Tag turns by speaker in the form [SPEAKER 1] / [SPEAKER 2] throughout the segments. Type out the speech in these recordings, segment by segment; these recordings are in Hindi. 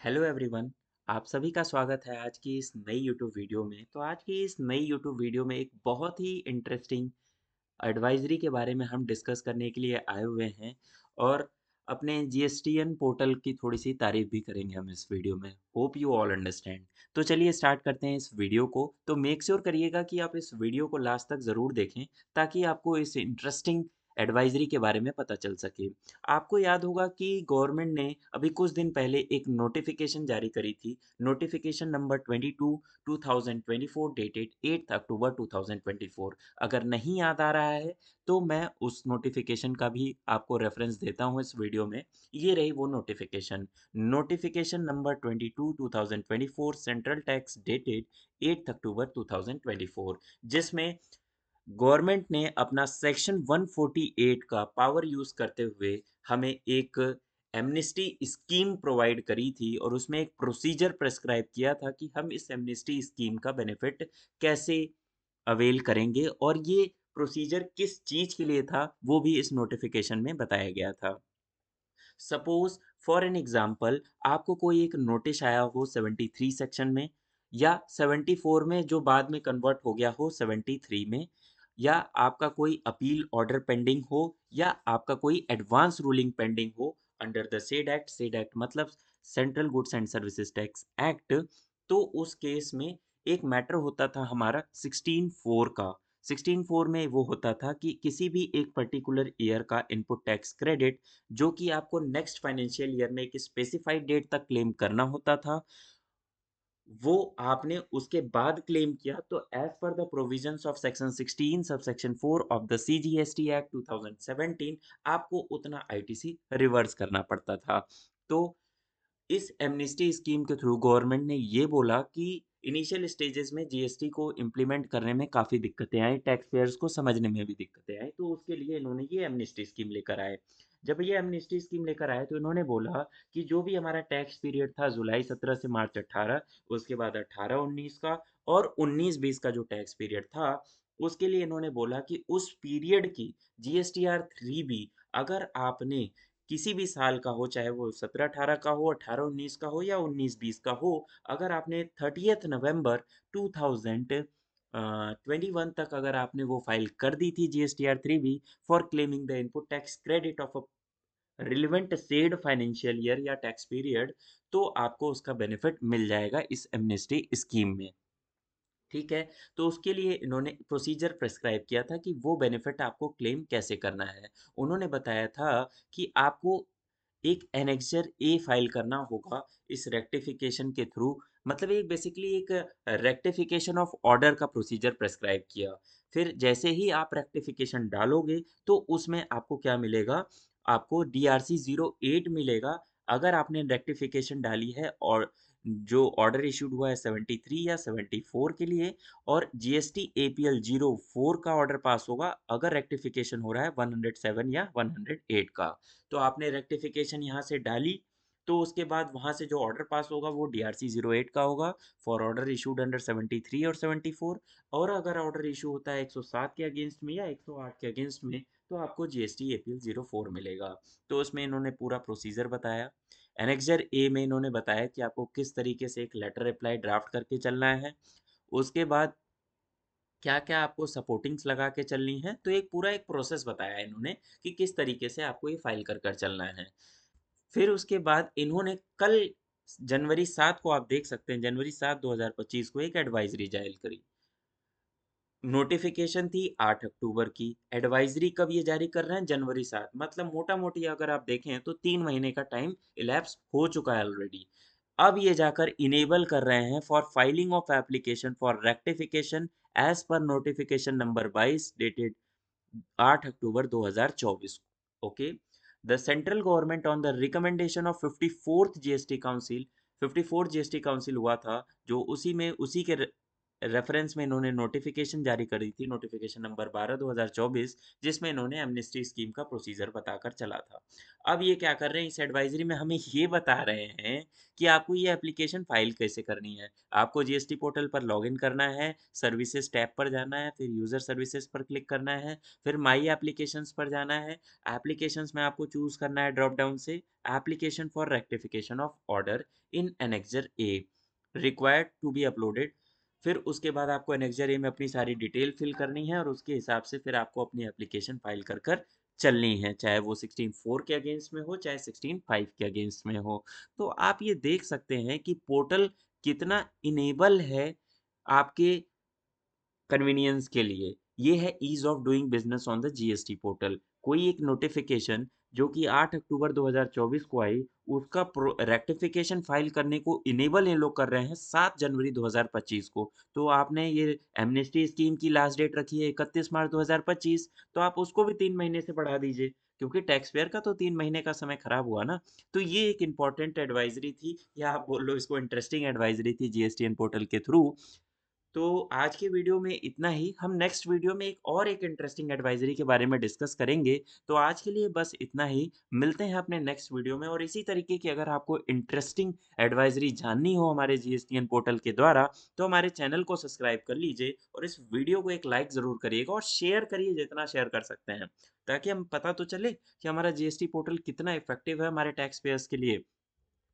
[SPEAKER 1] Hello everyone. आप सभी का स्वागत है आज की इस नई यूट्यूब वीडियो में। तो आज की इस नई यूट्यूब वीडियो में एक बहुत ही इंटरेस्टिंग एडवाइजरी के बारे में हम डिस्कस करने के लिए आए हुए हैं और अपने जीएसटीएन पोर्टल की थोड़ी सी तारीफ भी करेंगे हम इस वीडियो में। Hope you all understand. तो चलिए स्टार्ट करते हैं इस वीडियो को। तो मेक श्योर करिएगा कि आप इस वीडियो को लास्ट तक ज़रूर देखें ताकि आपको इस इंटरेस्टिंग एडवाइजरी के बारे में पता चल सके। आपको याद होगा कि गवर्नमेंट ने अभी कुछ दिन पहले एक नोटिफिकेशन जारी करी थी। Notification number 22 2024 dated 8 October 2024। अगर नहीं याद आ रहा है तो मैं उस नोटिफिकेशन का भी आपको रेफरेंस देता हूँ इस वीडियो में। ये रही वो notification. Notification number 22 2024 central tax dated 8 October 2024, जिसमें गवर्नमेंट ने अपना सेक्शन 148 का पावर यूज करते हुए हमें एक एमनेस्टी स्कीम प्रोवाइड करी थी और उसमें एक प्रोसीजर प्रेस्क्राइब किया था कि हम इस एमनेस्टी स्कीम का बेनिफिट कैसे अवेल करेंगे और ये प्रोसीजर किस चीज के लिए था वो भी इस नोटिफिकेशन में बताया गया था। सपोज फॉर एन एग्जाम्पल आपको कोई एक नोटिस आया हो 73 सेक्शन में या 74 में जो बाद में कन्वर्ट हो गया हो 73 में, या आपका कोई अपील ऑर्डर पेंडिंग हो या आपका कोई एडवांस रूलिंग पेंडिंग हो अंडर द सेड एक्ट मतलब central goods and services tax act. तो उस केस में एक मैटर होता था हमारा 16(4) का। 16(4) में वो होता था कि किसी भी एक पर्टिकुलर ईयर का इनपुट टैक्स क्रेडिट जो कि आपको नेक्स्ट फाइनेंशियल ईयर में एक स्पेसिफाइड डेट तक क्लेम करना होता था, वो आपने उसके बाद क्लेम किया तो as per the provisions of section 16 sub section 4 of the CGST act 2017 आपको उतना आईटीसी रिवर्स करना पड़ता था। तो इस एमनेस्टी स्कीम के थ्रू गवर्नमेंट ने ये बोला कि इनिशियल स्टेजेस में जीएसटी को इम्प्लीमेंट करने में काफ़ी दिक्कतें आई, टैक्स पेयर्स को समझने में भी दिक्कतें आई, तो उसके लिए इन्होंने ये एमनेस्टी स्कीम लेकर आए। जब ये एमनेस्टी स्कीम लेकर आए तो इन्होंने बोला कि जो भी हमारा टैक्स पीरियड था जुलाई 17 से मार्च 18, उसके बाद 18-19 का और 19-20 का जो टैक्स पीरियड था, उसके लिए इन्होंने बोला कि उस पीरियड की जीएसटीआर 3 भी अगर आपने किसी भी साल का हो, चाहे वो 17-18 का हो, 18-19 का हो या 19-20 का हो, अगर आपने 30th नवंबर 2021 तक अगर आपने वो फाइल कर दी थी जीएसटीआर 3 भी for claiming the input tax credit of a relevant said financial year या टैक्स पीरियड, तो आपको उसका बेनिफिट मिल जाएगा इस एमनेस्टी स्कीम में। ठीक है, तो उसके लिए इन्होंने प्रोसीजर प्रेस्क्राइब किया था कि वो बेनिफिट आपको क्लेम कैसे करना है। उन्होंने बताया था कि आपको एक एनेक्सर ए फाइल करना होगा इस रेक्टिफिकेशन के थ्रू। मतलब एक बेसिकली एक रेक्टिफिकेशन ऑफ ऑर्डर का प्रोसीजर प्रेस्क्राइब किया। फिर जैसे ही आप रेक्टिफिकेशन डालोगे तो उसमें आपको क्या मिलेगा, आपको DRC 08 मिलेगा अगर आपने रेक्टिफिकेशन डाली है और जो ऑर्डर इशूड हुआ है 73 या 74 के लिए, और जीएसटी APL 04 का ऑर्डर पास होगा अगर रेक्टिफिकेशन हो रहा है 107 या 108 का। तो आपने रेक्टिफिकेशन यहाँ से डाली तो उसके बाद वहाँ से जो ऑर्डर पास होगा वो DRC 08 का होगा फॉर ऑर्डर इशूड अंडर 73 और 74। और अगर ऑर्डर इशू होता है 107 के अगेंस्ट में या 108 के अगेंस्ट में तो आपको जीएसटी APL 04 मिलेगा। तो उसमें इन्होंने पूरा प्रोसीजर बताया। एनेक्सर ए में इन्होंने बताया कि आपको किस तरीके से एक लेटर अप्लाई ड्राफ्ट करके चलना है। उसके बाद क्या क्या आपको सपोर्टिंग्स लगा के चलनी है, तो एक पूरा एक प्रोसेस बताया इन्होंने कि किस तरीके से आपको ये फाइल कर कर चलना है। फिर उसके बाद इन्होंने कल जनवरी 7 को, आप देख सकते हैं जनवरी 7 2025 को एक एडवाइजरी जारी करी। नोटिफिकेशन थी 8 अक्टूबर की, एडवाइजरी कब ये जारी कर रहे हैं, जनवरी 7, मतलब मोटा मोटी अगर आप देखें तो 3 महीने का टाइम इलैप्स हो चुका है ऑलरेडी। अब ये जाकर इनेबल कर रहे हैं for filing of application for rectification as पर notification number 22 dated 8 October 2024। Okay, the central government on the recommendation of 54th GST council, 54 GST council हुआ था जो उसी में उसी के रेफरेंस में इन्होंने नोटिफिकेशन जारी करी थी, नोटिफिकेशन नंबर 12/2024, जिसमें इन्होंने एमनेस्टी स्कीम का प्रोसीजर बताकर चला था। अब ये क्या कर रहे हैं, इस एडवाइजरी में हमें ये बता रहे हैं कि आपको ये एप्लीकेशन फाइल कैसे करनी है। आपको जीएसटी पोर्टल पर लॉगिन करना है, सर्विसेज टैब पर जाना है, फिर यूज़र सर्विसेज पर क्लिक करना है, फिर माई एप्लीकेशंस पर जाना है। एप्लीकेशंस में आपको चूज़ करना है ड्रॉप डाउन से application for rectification of order in annexure A required to be uploaded. फिर उसके बाद आपको एनेक्सर ए में अपनी सारी डिटेल फिल करनी है और उसके हिसाब से फिर आपको अपनी एप्लीकेशन फाइल कर कर चलनी है, चाहे वो 16(4) के अगेंस्ट में हो, चाहे 16(5) के अगेंस्ट में हो। तो आप ये देख सकते हैं कि पोर्टल कितना इनेबल है आपके कन्वीनियंस के लिए। ये है ease of doing business on the GST portal. कोई एक नोटिफ़िकेशन जो कि 8 अक्टूबर 2024 को आई, उसका रेक्टिफ़िकेशन फ़ाइल करने को इनेबल ये लोग कर रहे हैं 7 जनवरी 2025 को। तो आपने ये एमनेस्टी स्कीम की लास्ट डेट रखी है 31 मार्च 2025, तो आप उसको भी 3 महीने से बढ़ा दीजिए, क्योंकि टैक्स पेयर का तो 3 महीने का समय खराब हुआ ना। तो ये एक इम्पोर्टेंट एडवाइज़री थी, या आप बोल लो इसको इंटरेस्टिंग एडवाइज़री थी जीएसटीएन पोर्टल के थ्रू। तो आज के वीडियो में इतना ही। हम नेक्स्ट वीडियो में एक इंटरेस्टिंग एडवाइजरी के बारे में डिस्कस करेंगे। तो आज के लिए बस इतना ही। मिलते हैं अपने नेक्स्ट वीडियो में, और इसी तरीके की अगर आपको इंटरेस्टिंग एडवाइजरी जाननी हो हमारे जीएसटीएन पोर्टल के द्वारा, तो हमारे चैनल को सब्सक्राइब कर लीजिए और इस वीडियो को एक लाइक ज़रूर करिएगा और शेयर करिए जितना शेयर कर सकते हैं, ताकि हम पता तो चले कि हमारा जीएसटी पोर्टल कितना इफ़ेक्टिव है हमारे टैक्स पेयर्स के लिए।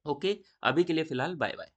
[SPEAKER 1] ओके, अभी के लिए फ़िलहाल बाय-बाय।